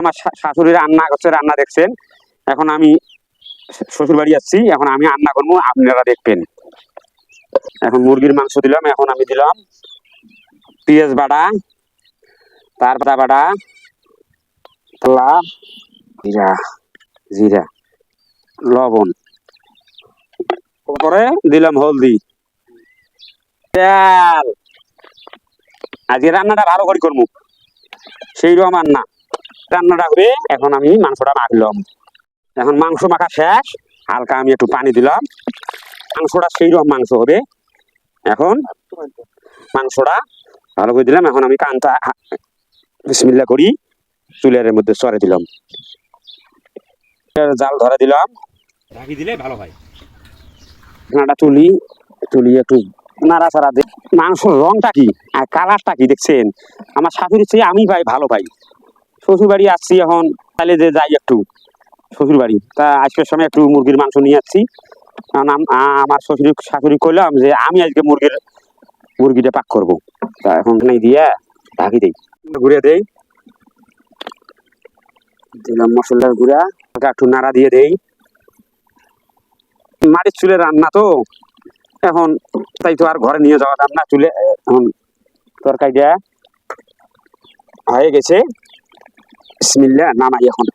আমার শাশুড়ি রান্না করছে, রান্না দেখছেন। এখন আমি শ্বশুর বাড়ি যাচ্ছি, এখন আমি রান্না করবো, আপনারা দেখবেন। এখন মুরগির মাংস দিলাম, এখন আমি দিলাম পেঁয়াজ বাটা, তারপর বাটা, তালা, জিরা, জিরা, লবণ, তারপরে দিলাম হলদি, তেল। আজকে রান্নাটা ভালো করে করবো, সেই রকম রান্নাটা হবে। এখন আমি মাংসটা মাখলাম, এখন মাংস মাখা শেষ, হালকা আমি একটু পানি দিলাম, মাংসটা সেই রকম মাংস হবে। এখন মাংসটা ভালো করে দিলাম, এখন আমি কানটা বিসমিল্লাহ করি চুলের মধ্যে চড়ে দিলাম, জাল ধরে দিলাম, ঢাকি দিলে ভালো হয়। ঢাকনাটা তুলি, তুলি একটু নাড়াচাড়া দিই। মাংসের রংটা কি আর কালারটা কি দেখছেন? আমার শাশুড়ির চেয়ে আমি ভাই ভালো পাই। শ্বশুর বাড়ি আসছি, এখন তাহলে যে যাই একটু শ্বশুর বাড়ি, তা আজকের সময় একটু মুরগির মাংস নিয়ে যাচ্ছি। কারণ আমার শাশুড়ি কইলাম যে আমি আজকে মুরগিটা পাক করবো। তা এখন দিয়ে ঢাকি দেই, ঘুরে দেই, দিলাম মশলার গুঁড়া, একটু নাড়া দিয়ে দেই। মাটির চুলে রান্না তো, এখন তাই তো আর ঘরে নিয়ে যাওয়া রান্না চুলে। এখন তরকারিটা হয়ে গেছে, বিসমিল্লাহ নামাই এখন।